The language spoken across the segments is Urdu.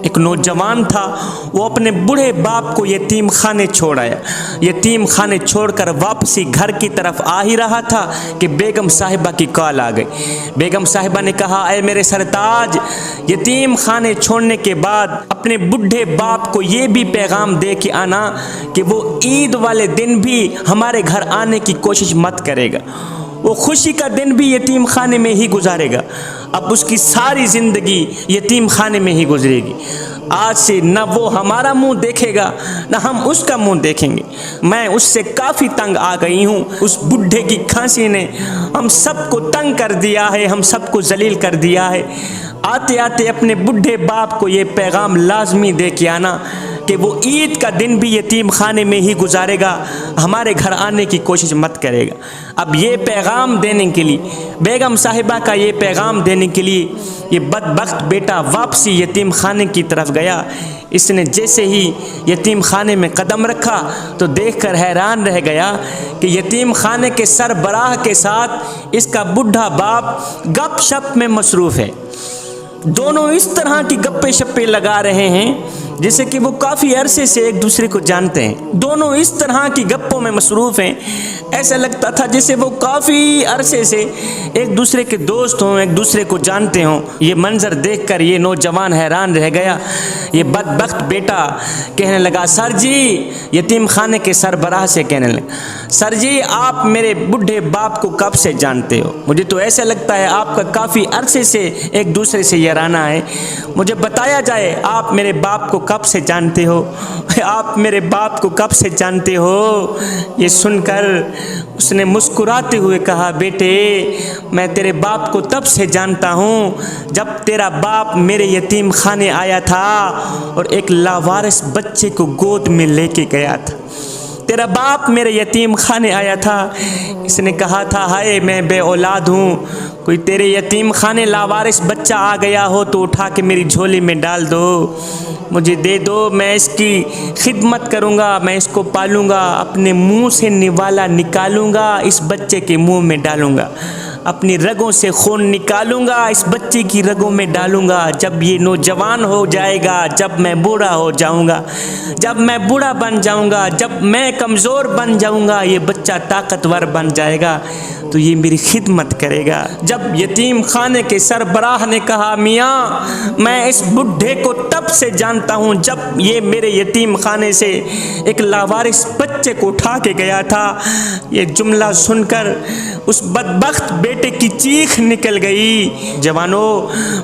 ایک نوجوان تھا، وہ اپنے بوڑھے باپ کو یتیم خانے چھوڑ آیا۔ یتیم خانے چھوڑ کر واپسی گھر کی طرف آ ہی رہا تھا کہ بیگم صاحبہ کی کال آ گئی۔ بیگم صاحبہ نے کہا، اے میرے سرتاج، یتیم خانے چھوڑنے کے بعد اپنے بوڑھے باپ کو یہ بھی پیغام دے کے آنا کہ وہ عید والے دن بھی ہمارے گھر آنے کی کوشش مت کرے گا، وہ خوشی کا دن بھی یتیم خانے میں ہی گزارے گا۔ اب اس کی ساری زندگی یتیم خانے میں ہی گزرے گی۔ آج سے نہ وہ ہمارا منہ دیکھے گا نہ ہم اس کا منہ دیکھیں گے۔ میں اس سے کافی تنگ آ گئی ہوں۔ اس بڈھے کی کھانسی نے ہم سب کو تنگ کر دیا ہے، ہم سب کو ذلیل کر دیا ہے۔ آتے آتے اپنے بڈھے باپ کو یہ پیغام لازمی دے کے آنا کہ وہ عید کا دن بھی یتیم خانے میں ہی گزارے گا، ہمارے گھر آنے کی کوشش مت کرے گا۔ اب یہ پیغام دینے کے لیے، بیگم صاحبہ کا یہ پیغام دینے کے لیے یہ بدبخت بیٹا واپسی یتیم خانے کی طرف گیا۔ اس نے جیسے ہی یتیم خانے میں قدم رکھا تو دیکھ کر حیران رہ گیا کہ یتیم خانے کے سربراہ کے ساتھ اس کا بڈھا باپ گپ شپ میں مصروف ہے۔ دونوں اس طرح کی گپے شپے لگا رہے ہیں جیسے کہ وہ کافی عرصے سے ایک دوسرے کو جانتے ہیں۔ دونوں اس طرح کی گپوں میں مصروف ہیں، ایسا لگتا تھا جیسے وہ کافی عرصے سے ایک دوسرے کے دوست ہوں، ایک دوسرے کو جانتے ہوں۔ یہ منظر دیکھ کر یہ نوجوان حیران رہ گیا۔ یہ بدبخت بیٹا کہنے لگا، سر جی، یتیم خانے کے سربراہ سے کہنے لگا، سر جی آپ میرے بڈھے باپ کو کب سے جانتے ہو؟ مجھے تو ایسا لگتا ہے آپ کا کافی عرصے سے ایک دوسرے سے یارانہ ہے، مجھے بتایا جائے آپ میرے باپ کو کب سے جانتے ہو؟ آپ میرے باپ کو کب سے جانتے ہو؟ یہ سن کر اس نے مسکراتے ہوئے کہا، بیٹے میں تیرے باپ کو تب سے جانتا ہوں جب تیرا باپ میرے یتیم خانے آیا تھا اور ایک لاوارث بچے کو گود میں لے کے گیا تھا۔ تیرا باپ میرے یتیم خانے آیا تھا، اس نے کہا تھا، ہائے میں بے اولاد ہوں، کوئی تیرے یتیم خانے لاوارث بچہ آ گیا ہو تو اٹھا کے میری جھولی میں ڈال دو، مجھے دے دو، میں اس کی خدمت کروں گا، میں اس کو پالوں گا، اپنے منہ سے نوالا نکالوں گا، اس بچے کے منہ میں ڈالوں گا، اپنی رگوں سے خون نکالوں گا، اس بچے کی رگوں میں ڈالوں گا۔ جب یہ نوجوان ہو جائے گا، جب میں بوڑھا ہو جاؤں گا، جب میں بوڑھا بن جاؤں گا، جب میں کمزور بن جاؤں گا، یہ بچہ طاقتور بن جائے گا تو یہ میری خدمت کرے گا۔ جب یتیم خانے کے سربراہ نے کہا، میاں میں اس بڈھے کو تب سے جانتا ہوں جب یہ میرے یتیم خانے سے ایک لاوارث بچے کو اٹھا کے گیا تھا، یہ جملہ سن کر اس بدبخت بیٹے کی چیخ نکل گئی۔ جوانو،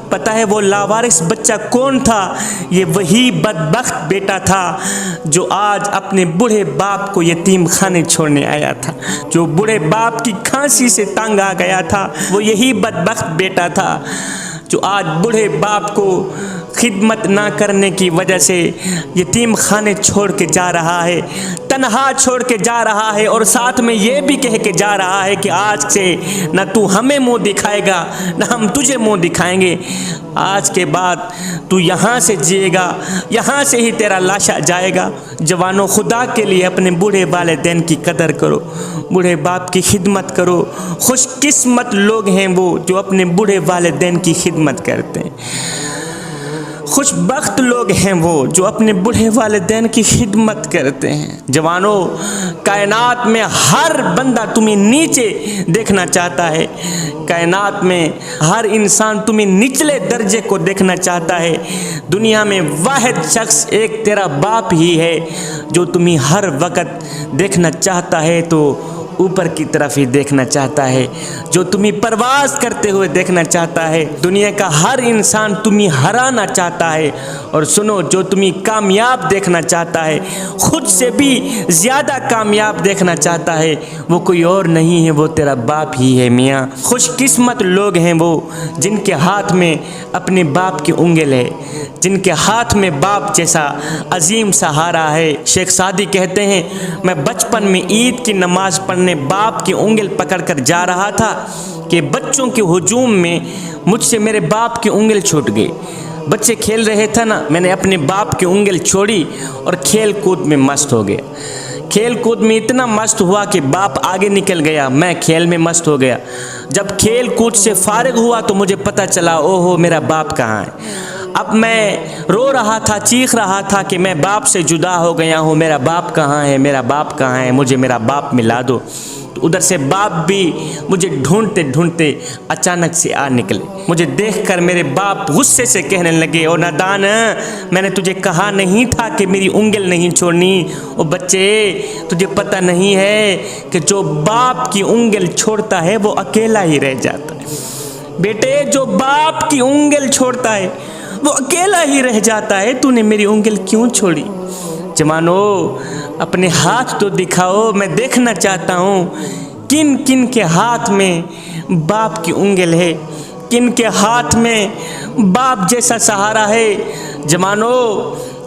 پتہ ہے وہ لاوارث بچہ کون تھا؟ یہ وہی بدبخت بیٹا تھا جو آج اپنے بوڑھے باپ کو یتیم خانے چھوڑنے آیا تھا، جو بوڑھے باپ کی کھانسی سے تنگ آ گیا تھا، وہ یہی بدبخت بیٹا تھا جو آج بوڑھے باپ کو خدمت نہ کرنے کی وجہ سے یتیم خانے چھوڑ کے جا رہا ہے، تنہا چھوڑ کے جا رہا ہے، اور ساتھ میں یہ بھی کہہ کے جا رہا ہے کہ آج سے نہ تو ہمیں منہ دکھائے گا نہ ہم تجھے منہ دکھائیں گے، آج کے بعد تو یہاں سے جیے گا، یہاں سے ہی تیرا لاشا جائے گا۔ جوانوں، خدا کے لیے اپنے بوڑھے والدین کی قدر کرو، بوڑھے باپ کی خدمت کرو۔ خوش قسمت لوگ ہیں وہ جو اپنے بوڑھے والدین کی خدمت کرتے ہیں، خوش بخت لوگ ہیں وہ جو اپنے بوڑھے والدین کی خدمت کرتے ہیں۔ جوانوں، کائنات میں ہر بندہ تمہیں نیچے دیکھنا چاہتا ہے، کائنات میں ہر انسان تمہیں نچلے درجے کو دیکھنا چاہتا ہے۔ دنیا میں واحد شخص ایک تیرا باپ ہی ہے جو تمہیں ہر وقت دیکھنا چاہتا ہے تو اوپر کی طرف ہی دیکھنا چاہتا ہے، جو تمہیں پرواز کرتے ہوئے دیکھنا چاہتا ہے۔ دنیا کا ہر انسان تمہیں ہرانا چاہتا ہے، اور سنو، جو تمہیں کامیاب دیکھنا چاہتا ہے، خود سے بھی زیادہ کامیاب دیکھنا چاہتا ہے، وہ کوئی اور نہیں ہے، وہ تیرا باپ ہی ہے۔ میاں، خوش قسمت لوگ ہیں وہ جن کے ہاتھ میں اپنے باپ کی انگل ہے، جن کے ہاتھ میں باپ جیسا عظیم سہارا ہے۔ شیخ سعدی کہتے ہیں، میں بچپن میں عید کی نماز پڑھنے باپ کی انگل پکڑ کر جا رہا تھا کہ بچوں کے ہجوم میں مجھ سے میرے باپ کی انگل چھوٹ گئی۔ بچے کھیل رہے تھے نا، میں نے اپنے باپ کی انگل چھوڑی اور کھیل کود میں مست ہو گیا۔ کھیل کود میں اتنا مست ہوا کہ باپ آگے نکل گیا، میں کھیل میں مست ہو گیا۔ جب کھیل کود سے فارغ ہوا تو مجھے پتہ چلا، اوہو میرا باپ کہاں ہے۔ اب میں رو رہا تھا، چیخ رہا تھا کہ میں باپ سے جدا ہو گیا ہوں، میرا باپ کہاں ہے، میرا باپ کہاں ہے، مجھے میرا باپ ملا دو۔ تو ادھر سے باپ بھی مجھے ڈھونڈتے ڈھونڈتے اچانک سے آ نکلے۔ مجھے دیکھ کر میرے باپ غصے سے کہنے لگے، او نادان، میں نے تجھے کہا نہیں تھا کہ میری انگل نہیں چھوڑنی؟ او بچے، تجھے پتہ نہیں ہے کہ جو باپ کی انگل چھوڑتا ہے وہ اکیلا ہی رہ جاتا ہے۔ بیٹے، جو باپ کی انگل چھوڑتا ہے وہ اکیلا ہی رہ جاتا ہے، تو نے میری انگل کیوں چھوڑی؟ جوانو، اپنے ہاتھ تو دکھاؤ، میں دیکھنا چاہتا ہوں کن کن کے ہاتھ میں باپ کی انگل ہے، کن کے ہاتھ میں باپ جیسا سہارا ہے۔ جوانو،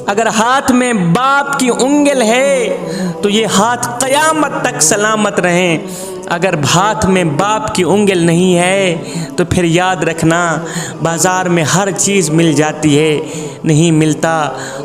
اگر ہاتھ میں باپ کی انگل ہے تو یہ ہاتھ قیامت تک سلامت رہیں، اگر ہاتھ میں باپ کی انگل نہیں ہے تو پھر یاد رکھنا، بازار میں ہر چیز مل جاتی ہے، نہیں ملتا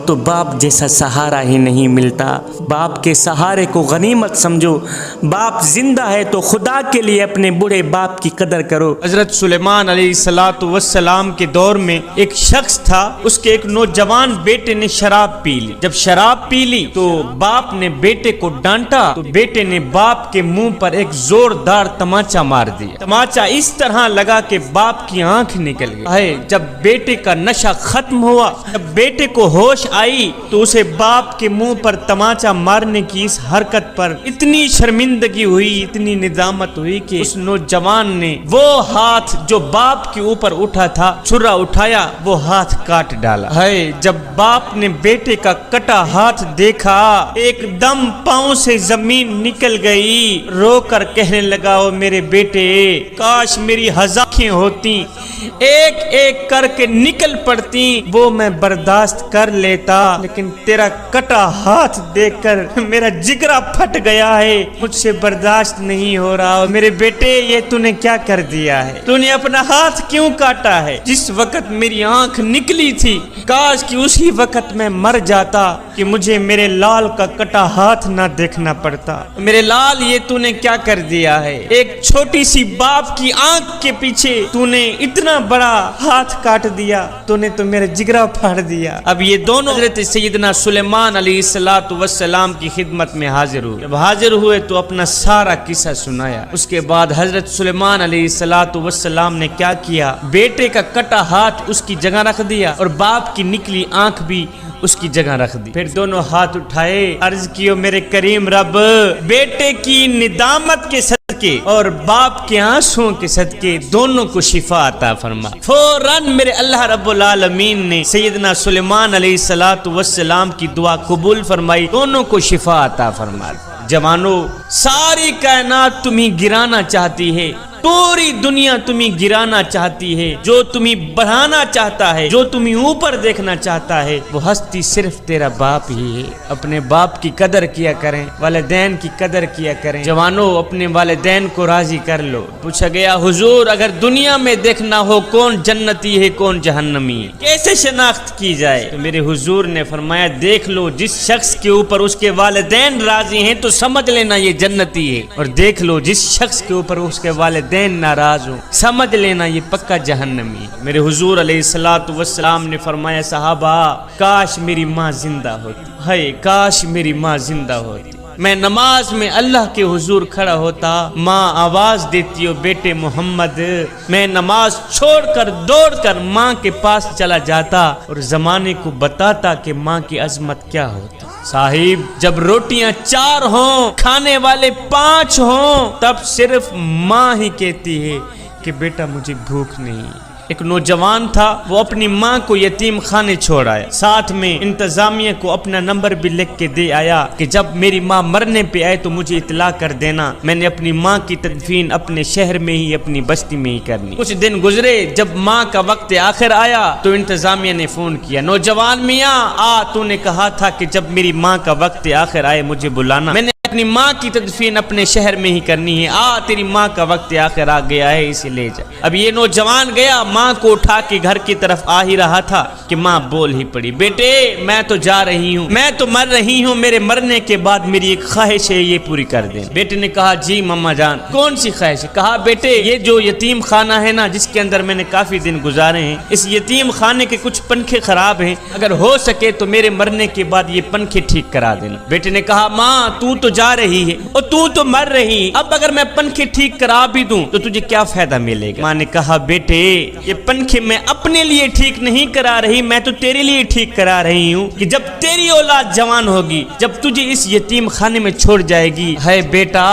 تو باپ جیسا سہارا ہی نہیں ملتا۔ باپ کے سہارے کو غنیمت سمجھو، باپ زندہ ہے تو خدا کے لیے اپنے بوڑھے باپ کی قدر کرو۔ حضرت سلیمان علیہ السلام کے دور میں ایک شخص تھا، اس کے ایک نوجوان بیٹے نے شراب پی لی۔ جب شراب پی لی تو باپ نے بیٹے کو ڈانٹا تو بیٹے نے باپ کے منہ پر ایک زوردار تماچا مار دیا۔ تماچا اس طرح لگا کہ باپ کی آنکھ نکل گئی۔ جب بیٹے کا نشہ ختم ہوا، جب بیٹے کو ہوش آئی تو اسے باپ کے منہ پر تماچا مارنے کی اس حرکت پر اتنی شرمندگی ہوئی، اتنی ندامت ہوئی کہ اس نوجوان نے وہ ہاتھ جو باپ کے اوپر اٹھا تھا، چھرا اٹھایا، وہ ہاتھ کاٹ ڈالا۔ جب باپ نے بیٹے کا کٹا ہاتھ دیکھا، ایک دم پاؤں سے زمین نکل گئی، رو کر کہنے لگا، او میرے بیٹے، کاش میری ہزاریں ہوتی، ایک ایک کر کے نکل پڑتی، وہ میں برداشت کر لیتا، لیکن تیرا کٹا ہاتھ دیکھ کر میرا جگرا پھٹ گیا ہے، مجھ سے برداشت نہیں ہو رہا۔ میرے بیٹے، یہ تو نے کیا کر دیا ہے؟ تو نے اپنا ہاتھ کیوں کاٹا ہے؟ جس وقت میری آنکھ نکلی تھی، کاش کہ اسی وقت میں مر جاتا کہ مجھے میرے لال کا کٹا ہاتھ نہ دیکھنا پڑتا۔ میرے لال، یہ تو نے کیا کر دیا ہے؟ ایک چھوٹی سی باپ کی آنکھ کے پیچھے تو نے اتنا بڑا ہاتھ کاٹ دیا، تو نے تو میرا جگرا پھاڑ دیا۔ اب یہ دونوں حضرت سیدنا سلیمان علیہ السلام کی خدمت میں حاضر ہوئے۔ جب حاضر ہوئے تو اپنا سارا قصہ سنایا۔ اس کے بعد حضرت سلیمان علیہ السلام نے کیا کیا؟ بیٹے کا کٹا ہاتھ اس کی جگہ رکھ دیا اور باپ کی نکلی آنکھ بھی اس کی جگہ رکھ دی۔ پھر دونوں ہاتھ اٹھائے، عرض کیو، میرے کریم رب، بیٹے کی ندامت کے صدقے اور باپ کے آنسوں کے صدقے دونوں کو شفا عطا فرما۔ فوراً میرے اللہ رب العالمین نے سیدنا سلیمان علیہ السلام کی دعا قبول فرمائی، دونوں کو شفا عطا فرما۔ جوانو، ساری کائنات تمہیں گرانا چاہتی ہے، پوری دنیا تمہیں گرانا چاہتی ہے، جو تمہیں بڑھانا چاہتا ہے، جو تمہیں اوپر دیکھنا چاہتا ہے، وہ ہستی صرف تیرا باپ ہی ہے۔ اپنے باپ کی قدر کیا کریں، والدین کی قدر کیا کریں۔ جوانو، اپنے والدین کو راضی کر لو۔ پوچھا گیا، حضور، اگر دنیا میں دیکھنا ہو کون جنتی ہے کون جہنمی ہے، کیسے شناخت کی جائے؟ تو میرے حضور نے فرمایا، دیکھ لو، جس شخص کے اوپر اس کے والدین راضی ہیں تو سمجھ لینا یہ جنتی ہے، اور دیکھ لو جس شخص کے اوپر اس کے والدین ناراض ہو، سمجھ لینا یہ پکا جہنمی۔ میرے حضور علیہ السلام نے فرمایا، صحابہ، کاش میری ماں زندہ ہوتی، ہے کاش میری ماں زندہ ہوتی، میں نماز میں اللہ کے حضور کھڑا ہوتا، ماں آواز دیتی ہو، بیٹے محمد، میں نماز چھوڑ کر دوڑ کر ماں کے پاس چلا جاتا اور زمانے کو بتاتا کہ ماں کی عظمت کیا ہوتی۔ صاحب، جب روٹیاں 4 ہوں، کھانے والے 5 ہوں، تب صرف ماں ہی کہتی ہے کہ بیٹا مجھے بھوک نہیں۔ ایک نوجوان تھا، وہ اپنی ماں کو یتیم خانے چھوڑ آیا، ساتھ میں انتظامیہ کو اپنا نمبر بھی لکھ کے دے آیا کہ جب میری ماں مرنے پہ آئے تو مجھے اطلاع کر دینا، میں نے اپنی ماں کی تدفین اپنے شہر میں ہی، اپنی بستی میں ہی کرنی۔ کچھ دن گزرے، جب ماں کا وقت آخر آیا تو انتظامیہ نے فون کیا، نوجوان میاں، تو نے کہا تھا کہ جب میری ماں کا وقت آخر آئے مجھے بلانا، میں نے اپنی ماں کی تدفین اپنے شہر میں ہی کرنی ہے، تیری ماں کا وقت آخر آ گیا ہے، اسے لے جا۔ اب یہ نوجوان گیا، ماں کو اٹھا کے گھر کی طرف آ ہی رہا تھا کہ ماں بول ہی پڑی، بیٹے میں تو جا رہی ہوں، میں تو مر رہی ہوں، میرے مرنے کے بعد میری ایک خواہش ہے، یہ پوری کر دیں۔ بیٹے نے کہا جی ماما جان کون سی خواہش ہے؟ کہا بیٹے یہ جو یتیم خانہ ہے نا جس کے اندر میں نے کافی دن گزارے ہیں، اس یتیم خانے کے کچھ پنکھے خراب ہیں، اگر ہو سکے تو میرے مرنے کے بعد یہ پنکھے ٹھیک کرا دینا۔ بیٹے نے کہا ماں تو جا رہی ہے اور تو مر رہی، اب اگر میں پنکھے ٹھیک کرا بھی دوں تو تجھے کیا فائدہ ملے گا؟ ماں نے کہا بیٹے یہ پنکھے میں اپنے لیے ٹھیک نہیں کرا رہی، میں تو تیرے لیے ٹھیک کرا رہی ہوں کہ جب تیری اولاد جوان ہوگی، جب تجھے اس یتیم خانے میں چھوڑ جائے گی، ہے بیٹا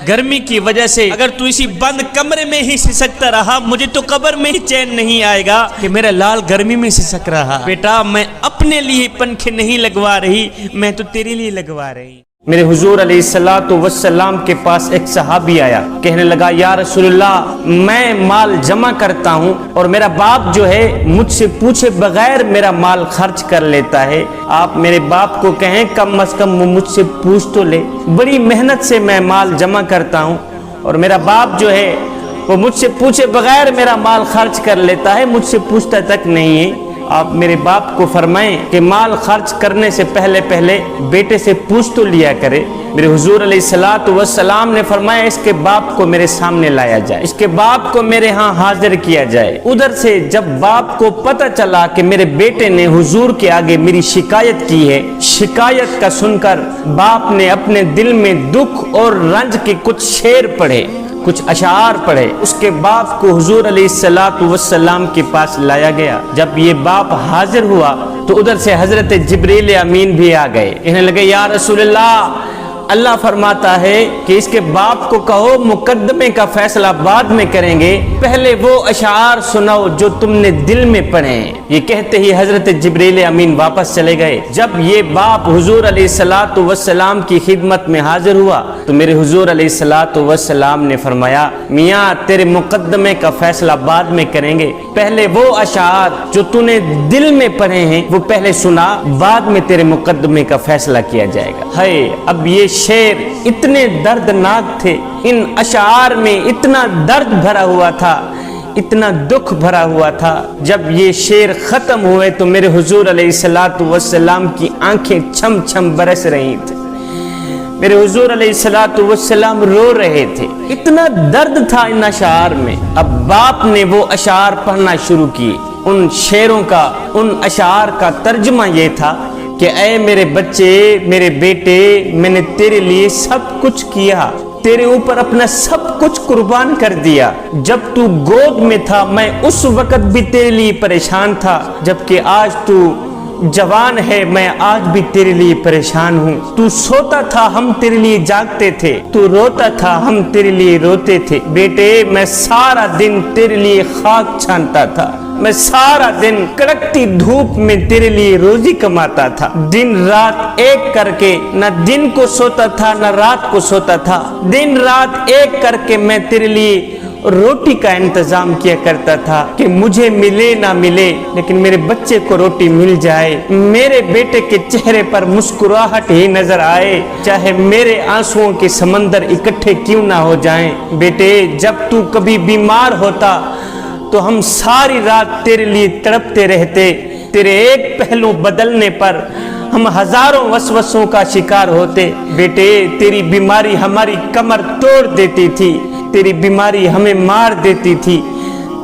گرمی کی وجہ سے اگر تو اسی بند کمرے میں ہی سسکتا رہا، مجھے تو قبر میں ہی چین نہیں آئے گا کہ میرا لال گرمی میں سسک رہا۔ بیٹا میں اپنے لیے پنکھے نہیں لگوا رہی، میں تو تیرے لیے لگوا رہی۔ میرے حضور علیہ الصلوۃ والسلام کے پاس ایک صحابی آیا، کہنے لگا یا رسول اللہ میں مال جمع کرتا ہوں اور میرا باپ جو ہے مجھ سے پوچھے بغیر میرا مال خرچ کر لیتا ہے، آپ میرے باپ کو کہیں کم از کم وہ مجھ سے پوچھ تو لے، بڑی محنت سے میں مال جمع کرتا ہوں اور میرا باپ جو ہے وہ مجھ سے پوچھے بغیر میرا مال خرچ کر لیتا ہے، مجھ سے پوچھتا تک نہیں ہے۔ آپ میرے باپ کو فرمائیں کہ مال خرچ کرنے سے پہلے بیٹے سے پوچھ تو لیا کرے۔ میرے حضور علیہ الصلوۃ والسلام نے فرمایا اس کے باپ کو میرے سامنے لایا جائے، اس کے باپ کو میرے ہاں حاضر کیا جائے۔ ادھر سے جب باپ کو پتہ چلا کہ میرے بیٹے نے حضور کے آگے میری شکایت کی ہے، شکایت کا سن کر باپ نے اپنے دل میں دکھ اور رنج کے کچھ شعر پڑھے، کچھ اشعار پڑھے۔ اس کے باپ کو حضور علیہ الصلوۃ والسلام کے پاس لایا گیا۔ جب یہ باپ حاضر ہوا تو ادھر سے حضرت جبریل امین بھی آ گئے، کہنے لگے یا رسول اللہ فرماتا ہے کہ اس کے باپ کو کہو مقدمے کا فیصلہ بعد میں کریں گے، پہلے وہ اشعار سناؤ جو تم نے دل میں پڑھے ہیں۔ یہ کہتے ہی حضرت جبریل امین واپس چلے گئے۔ جب یہ باپ حضور علیہ الصلوۃ والسلام کی خدمت میں حاضر ہوا تو میرے حضور علیہ الصلوۃ والسلام نے فرمایا میاں تیرے مقدمے کا فیصلہ بعد میں کریں گے، پہلے وہ اشعار جو تو نے دل میں پڑھے ہیں وہ پہلے سنا، بعد میں تیرے مقدمے کا فیصلہ کیا جائے گا۔ ہے اب یہ شعر اتنے دردناک تھے، ان اشعار میں اتنا درد بھرا ہوا تھا، اتنا دکھ بھرا ہوا تھا۔ جب یہ شعر ختم ہوئے تو میرے حضور علیہ الصلوۃ والسلام کی آنکھیں چھم چھم برس رہی تھیں، میرے حضور علیہ الصلوۃ والسلام رو رہے تھے، اتنا درد تھا ان اشعار میں۔ اب باپ نے وہ اشعار پڑھنا شروع کیے۔ ان شعروں کا، ان اشعار کا ترجمہ یہ تھا کہ اے میرے بچے، میرے بیٹے، میں نے تیرے لیے سب کچھ کیا، تیرے اوپر اپنا سب کچھ قربان کر دیا۔ جب تو گود میں تھا میں اس وقت بھی تیرے لیے پریشان تھا، جبکہ آج تو جوان ہے میں آج بھی تیرے لیے پریشان ہوں۔ تو سوتا تھا ہم تیرے لیے جاگتے تھے، تو روتا تھا ہم تیرے لیے روتے تھے۔ بیٹے میں سارا دن تیرے لیے خاک چھانتا تھا، میں سارا دن کڑکتی دھوپ میں تیرے لیے روزی کماتا تھا، دن رات ایک کر کے نہ دن کو سوتا تھا نہ رات کو سوتا تھا، دن رات ایک کر کے میں تیرے لیے روٹی کا انتظام کیا کرتا تھا کہ مجھے ملے نہ ملے لیکن میرے بچے کو روٹی مل جائے، میرے بیٹے کے چہرے پر مسکراہٹ ہی نظر آئے، چاہے میرے آنسوؤں کے سمندر اکٹھے کیوں نہ ہو جائیں۔ بیٹے جب تو کبھی بیمار ہوتا تو ہم ساری رات تیرے لیے تڑپتے رہتے، تیرے ایک پہلو بدلنے پر ہم ہزاروں وسوسوں کا شکار ہوتے۔ بیٹے تیری بیماری ہماری کمر توڑ دیتی تھی، تیری بیماری ہمیں مار دیتی تھی،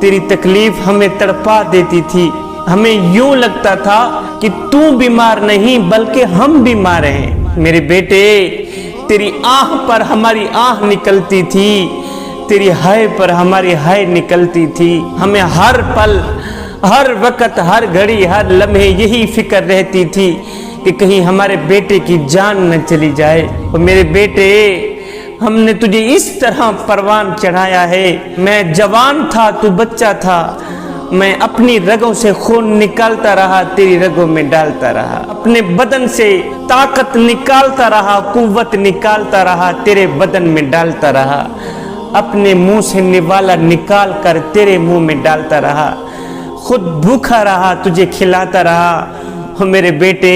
تیری تکلیف ہمیں تڑپا دیتی تھی، ہمیں یوں لگتا تھا کہ تو بیمار نہیں بلکہ ہم بیمار ہیں۔ میرے بیٹے تیری آہ پر ہماری آہ نکلتی تھی، تیری ہائے پر ہماری ہائے نکلتی تھی، ہمیں ہر پل، ہر وقت، ہر گھڑی، ہر لمحے یہی فکر رہتی تھی کہ کہیں ہمارے بیٹے کی جان نہ چلی جائے۔ اور میرے بیٹے ہم نے تجھے اس طرح پروان چڑھایا ہے، میں جوان تھا تو بچہ تھا، میں اپنی رگوں سے خون نکالتا رہا تیری رگوں میں ڈالتا رہا، اپنے بدن سے طاقت نکالتا رہا، قوت نکالتا رہا تیرے بدن میں ڈالتا رہا، اپنے منہ سے نوالا نکال کر تیرے منہ میں ڈالتا رہا، خود بھوکا رہا تجھے کھلاتا رہا۔ میرے بیٹے